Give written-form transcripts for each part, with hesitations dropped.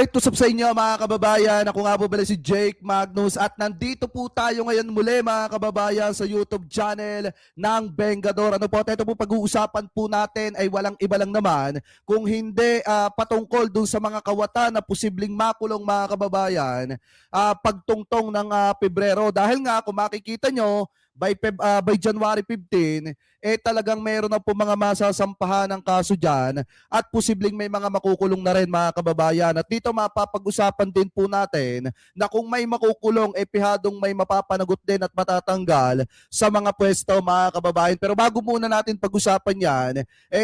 Alright, tusap sa inyo mga kababayan. Ako nga po pala si Jake Magnus at nandito po tayo ngayon muli mga kababayan sa YouTube channel ng Vengador. Ano po, ito po pag-uusapan po natin ay walang iba lang naman kung hindi patungkol dun sa mga kawatan na posibleng makulong mga kababayan pagtungtong ng Pebrero. Dahil nga kung makikita nyo, by January 15, talagang meron na po mga masasampahan ng kaso dyan at posibleng may mga makukulong na rin mga kababayan. At dito mapapag-usapan din po natin na kung may makukulong, pihadong may mapapanagot din at matatanggal sa mga pwesto mga kababayan. Pero bago muna natin pag-usapan yan,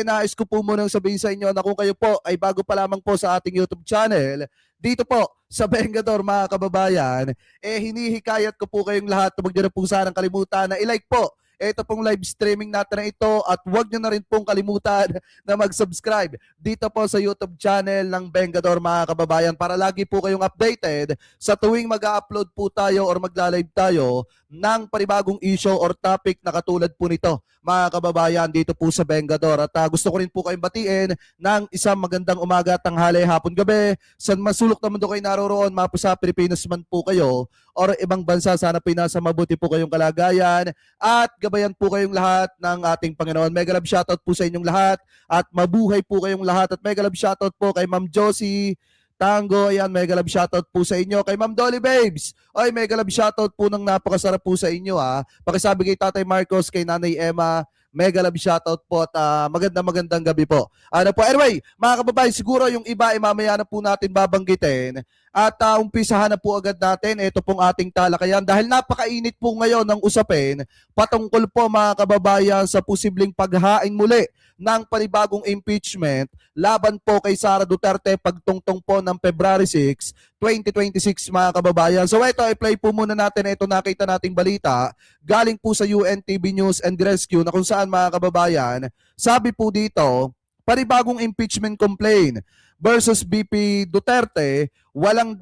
nais ko po muna sabihin sa inyo na kung kayo po ay bago pa lamang po sa ating YouTube channel, dito po sa Vengador mga kababayan, hinihikayat ko po kayong lahat na magdala po sana ng kalimutan na i-like po ito pong live streaming natin na ito at huwag nyo na rin pong kalimutan na mag-subscribe dito po sa YouTube channel ng Vengador mga kababayan para lagi po kayong updated sa tuwing mag-upload po tayo or magla-live tayo ng panibagong issue or topic na katulad po nito mga kababayan dito po sa Vengador. At gusto ko rin po kayong batiin ng isang magandang umaga, tanghali, hapon, gabi. San masulok naman doon kayo naroroon, mapo sa Pilipinas man po kayo or ibang bansa, sana pinasa mabuti po kayong kalagayan at gabayan po kayong lahat ng ating Panginoon. Mega love shoutout po sa inyong lahat at mabuhay po kayong lahat at mega love shoutout po kay Ma'am Josie Tango, ayan, mega love shoutout po sa inyo. Kay Ma'am Dolly Babes, ay mega love shoutout po ng napakasarap po sa inyo ha. Pakisabi kay Tatay Marcos, kay Nanay Emma, mega love shoutout po at magandang gabi po. Ano po, anyway, mga kababayan, siguro yung iba ay mamaya na po natin babanggitin at umpisahan na po agad natin ito pong ating talakayan dahil napakainit po ngayon ng usapin patungkol po mga kababayan sa posibleng paghain muli ng panibagong impeachment laban po kay Sara Duterte pagtungtong po ng February 6, 2026 mga kababayan. So ito, i-play po muna natin ito nakita nating balita galing po sa UNTV News and Rescue na kung saan mga kababayan, sabi po dito, panibagong impeachment complaint versus BP Duterte, walang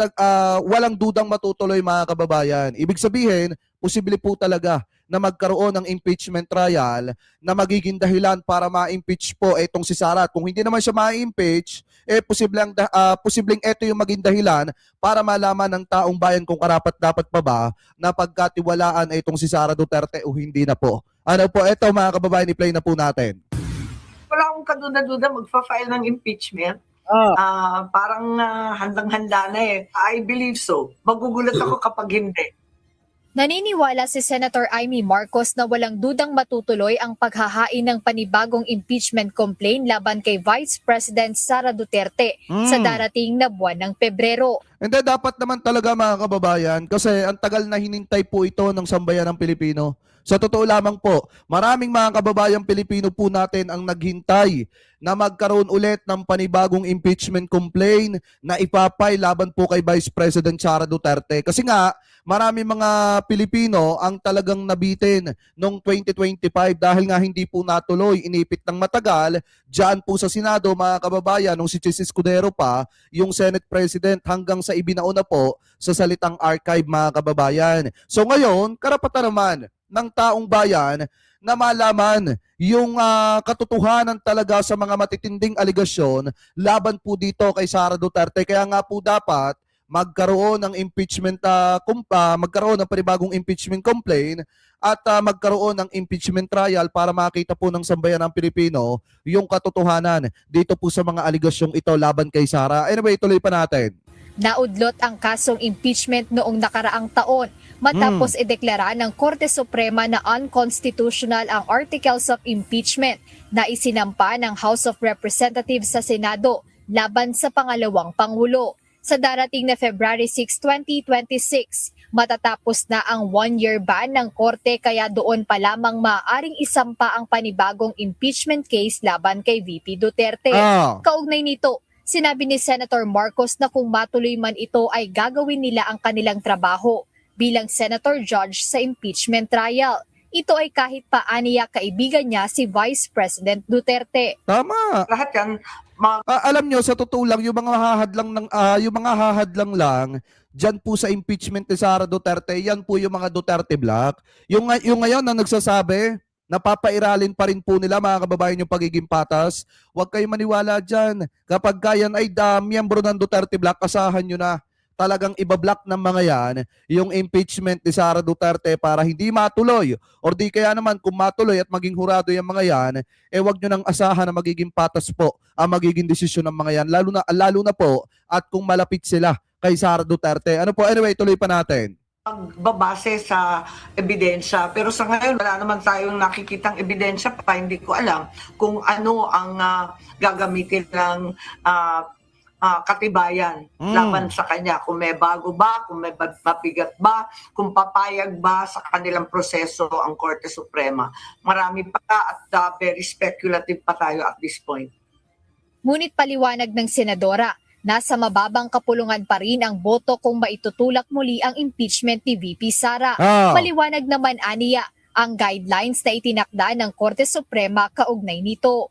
dudang matutuloy mga kababayan. Ibig sabihin, posible po talaga na magkaroon ng impeachment trial na magiging dahilan para ma-impeach po itong si Sara. At kung hindi naman siya ma-impeach, posibleng ito yung maging dahilan para malaman ng taong bayan kung karapat-dapat pa ba na pagkatiwalaan itong si Sara Duterte o hindi na po. Ano po, ito mga kababayan, i-play na po natin. Wala akong kaduda-duda magfa-file ng impeachment. Parang handang-handa na eh. I believe so. Magugulat ako kapag hindi. Naniniwala si Senator Amy Marcos na walang dudang matutuloy ang paghahain ng panibagong impeachment complaint laban kay Vice President Sara Duterte sa darating na buwan ng Pebrero. Hindi, dapat naman talaga mga kababayan kasi ang tagal na hinintay po ito ng sambayan ng Pilipino. Sa totoo lamang po, maraming mga kababayang Pilipino po natin ang naghintay na magkaroon ulit ng panibagong impeachment complaint na ipapay laban po kay Vice President Sara Duterte. Kasi nga, maraming mga Pilipino ang talagang nabitin noong 2025 dahil nga hindi po natuloy, inipit ng matagal, dyan po sa Senado mga kababayan, nung si Chis Escudero pa, yung Senate President hanggang sa ibinauna po sa salitang archive mga kababayan. So ngayon, karapatan naman ng taong bayan na malaman yung katotohanan talaga sa mga matitinding aligasyon laban po dito kay Sara Duterte. Kaya nga po dapat magkaroon ng impeachment magkaroon ng panibagong impeachment complaint at magkaroon ng impeachment trial para makita po ng sambayan ng Pilipino yung katotohanan dito po sa mga aligasyong ito laban kay Sara. Anyway, tuloy pa natin. Naudlot ang kasong impeachment noong nakaraang taon matapos ideklara ng Korte Suprema na unconstitutional ang Articles of Impeachment na isinampa ng House of Representatives sa Senado laban sa pangalawang Pangulo. Sa darating na February 6, 2026, matatapos na ang one-year ban ng Korte kaya doon pa lamang maaaring isampa ang panibagong impeachment case laban kay VP Duterte. Kaugnay nito, sinabi ni Senator Marcos na kung matuloy man ito ay gagawin nila ang kanilang trabaho bilang Senator Judge sa impeachment trial. Ito ay kahit pa aniya kaibigan niya si Vice President Duterte. Tama. Lahat yan, Alam nyo, sa totoo lang, yung mga hahadlang lang dyan po sa impeachment ni Sara Duterte, yan po yung mga Duterte Black. Yung ngayon na nagsasabi napapairalin pa rin po nila mga kababayan yung pagiging patas. Huwag kayong maniwala dyan. Kapag kayan ay miyembro ng Duterte Block, asahan nyo na talagang ibablock ng mga yan yung impeachment ni Sara Duterte para hindi matuloy. Or di kaya naman kung matuloy at maging hurado yung mga yan, huwag nyo nang asahan na magiging patas po ang magiging desisyon ng mga yan. Lalo na po at kung malapit sila kay Sara Duterte. Ano po, anyway, tuloy pa natin. Magbabase sa ebidensya. Pero sa ngayon, wala naman tayong nakikitang ebidensya pa. Hindi ko alam kung ano ang gagamitin ng katibayan laban sa kanya. Kung may bago ba, kung may mabigat ba, kung papayag ba sa kanilang proseso ang Korte Suprema. Marami pa at very speculative pa tayo at this point. Ngunit paliwanag ng senadora, nasa mababang kapulungan pa rin ang boto kung maitutulak muli ang impeachment ni VP Sara. Maliwanag naman aniya ang guidelines na itinakda ng Korte Suprema kaugnay nito.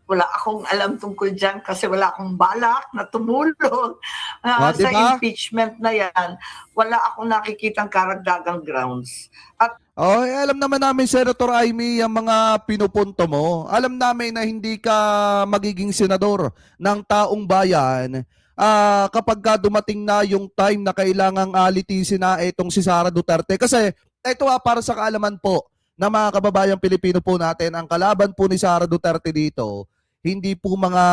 Wala akong alam tungkol dyan kasi wala akong balak na tumulong sa Diba? impeachment na yan. Wala akong nakikitang karagdagang grounds. At Alam naman namin, Senator Amy, ang mga pinupunto mo. Alam namin na hindi ka magiging senador ng taong bayan kapag ka dumating na yung time na kailangang alitisin na itong si Sara Duterte. Kasi ito para sa kaalaman po ng mga kababayang Pilipino po natin, ang kalaban po ni Sara Duterte dito, hindi po mga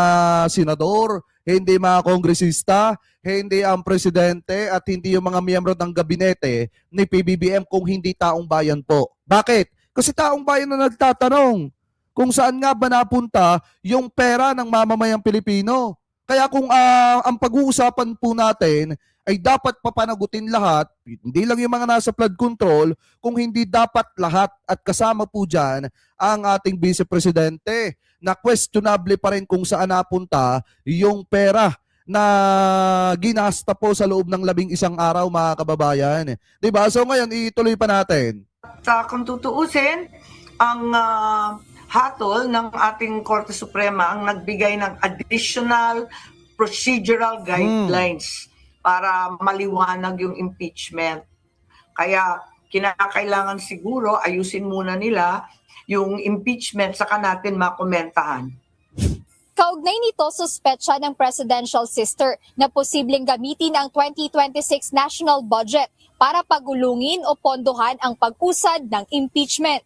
senador, hindi mga kongresista, hindi ang presidente at hindi yung mga miyembro ng gabinete ni PBBM kung hindi taong bayan po. Bakit? Kasi taong bayan na nagtatanong kung saan nga ba napunta yung pera ng mamamayang Pilipino. Kaya kung ang pag-uusapan po natin ay dapat papanagutin lahat, hindi lang yung mga nasa flood control, kung hindi dapat lahat at kasama po dyan ang ating Vice Presidente na questionable pa rin kung saan napunta yung pera na ginasta po sa loob ng 11 araw, mga kababayan. Diba? So ngayon, ituloy pa natin. kung tutuusin, ang hatol ng ating Korte Suprema ang nagbigay ng additional procedural guidelines para maliwanag yung impeachment. Kaya kinakailangan siguro ayusin muna nila yung impeachment saka natin makomentahan. Kaugnay nito, suspetsa ng presidential sister na posibleng gamitin ang 2026 national budget para pagulungin o pondohan ang pag-usad ng impeachment.